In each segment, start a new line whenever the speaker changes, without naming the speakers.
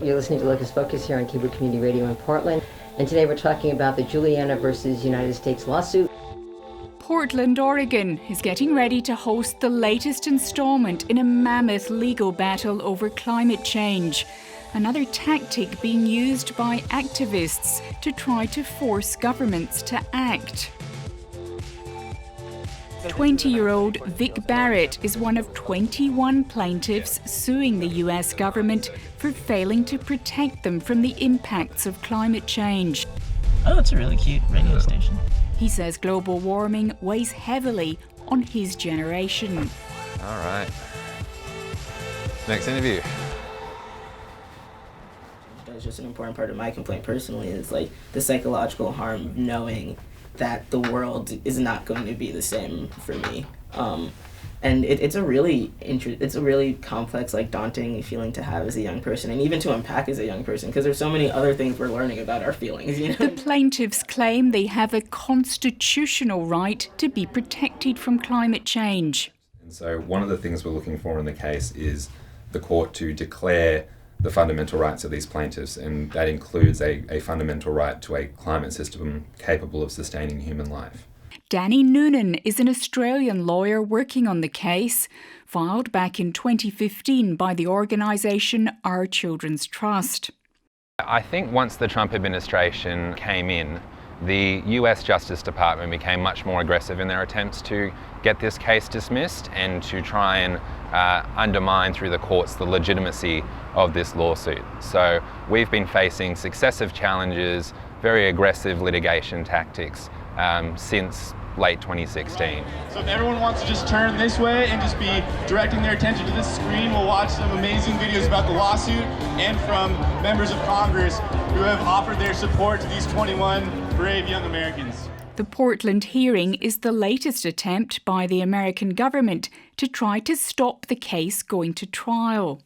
You're listening to Locus Focus here on Cable Community Radio in Portland, and today we're talking about the Juliana versus United States lawsuit.
Portland, Oregon is getting ready to host the latest installment in a mammoth legal battle over climate change. Another tactic being used by activists to try to force governments to act. 20-year-old Vic Barrett is one of 21 plaintiffs suing the US government for failing to protect them from the impacts of climate change.
Oh, it's a really cute radio station.
He says global warming weighs heavily on his generation.
All right. Next interview.
That's just an important part of my complaint personally, is like the psychological harm of knowing that the world is not going to be the same for me. And it's a really complex, like daunting feeling to have as a young person, and even to unpack as a young person, because there's so many other things we're learning about our feelings, you know?
The plaintiffs claim they have a constitutional right to be protected from climate change.
And so one of the things we're looking for in the case is the court to declare the fundamental rights of these plaintiffs, and that includes a fundamental right to a climate system capable of sustaining human life.
Danny Noonan is an Australian lawyer working on the case, filed back in 2015 by the organisation Our Children's Trust.
I think once the Trump administration came in, the US Justice Department became much more aggressive in their attempts to get this case dismissed and to try and undermine through the courts the legitimacy of this lawsuit. So we've been facing successive challenges, very aggressive litigation tactics since late 2016.
So if everyone wants to just turn this way and just be directing their attention to this screen, we'll watch some amazing videos about the lawsuit and from members of Congress who have offered their support to these 21 brave young Americans.
The Portland hearing is the latest attempt by the American government to try to stop the case going to trial.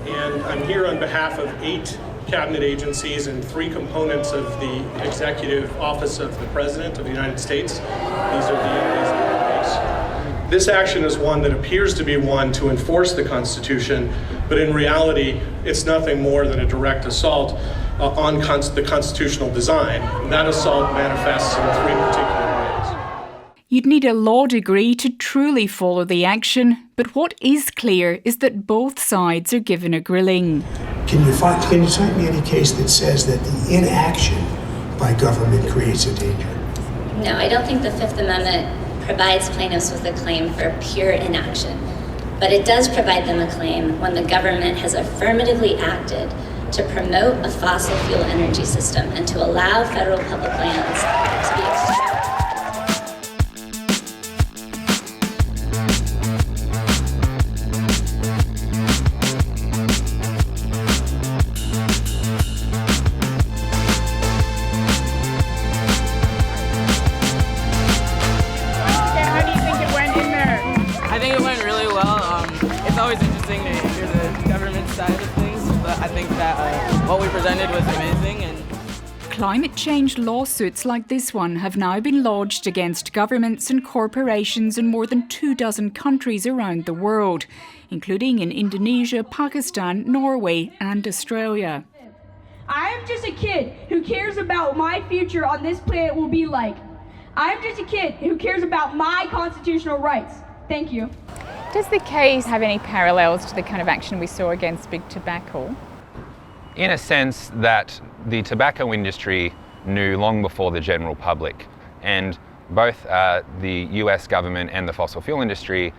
And I'm here on behalf of 8 cabinet agencies and 3 components of the Executive Office of the President of the United States. These are the entities that we face. This action is one that appears to be one to enforce the Constitution, but in reality, it's nothing more than a direct assault on the constitutional design. And that assault manifests in 3 particular ways.
You'd need a law degree to truly follow the action, but what is clear is that both sides are given a grilling.
Can you cite me any case that says that the inaction by government creates a danger?
No, I don't think the Fifth Amendment provides plaintiffs with a claim for pure inaction, but it does provide them a claim when the government has affirmatively acted to promote a fossil fuel energy system and to allow federal public lands to be extracted.
I think it went really well. It's always interesting to hear the government side of things, but I think that what we presented was amazing. And
climate change lawsuits like this one have now been lodged against governments and corporations in more than 24 countries around the world, including in Indonesia, Pakistan, Norway and Australia.
I am just a kid who cares about my future on this planet will be like. I am just a kid who cares about my constitutional rights. Thank you.
Does the case have any parallels to the kind of action we saw against big tobacco?
In a sense that the tobacco industry knew long before the general public, and both the US government and the fossil fuel industry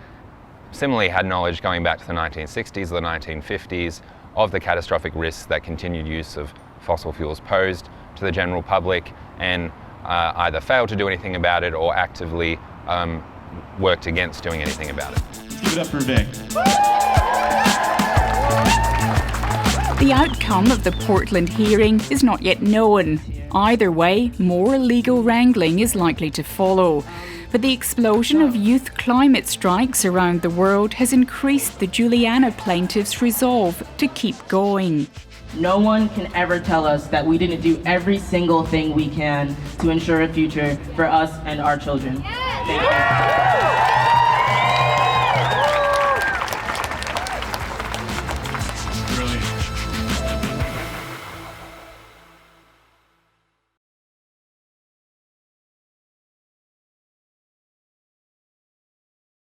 similarly had knowledge going back to the 1960s, the 1950s, of the catastrophic risks that continued use of fossil fuels posed to the general public, and either failed to do anything about it or actively worked against doing anything about it.
Let's give it up for Vic.
The outcome of the Portland hearing is not yet known. Either way, more legal wrangling is likely to follow. But the explosion of youth climate strikes around the world has increased the Juliana plaintiffs' resolve to keep going.
No one can ever tell us that we didn't do every single thing we can to ensure a future for us and our children. Thank you.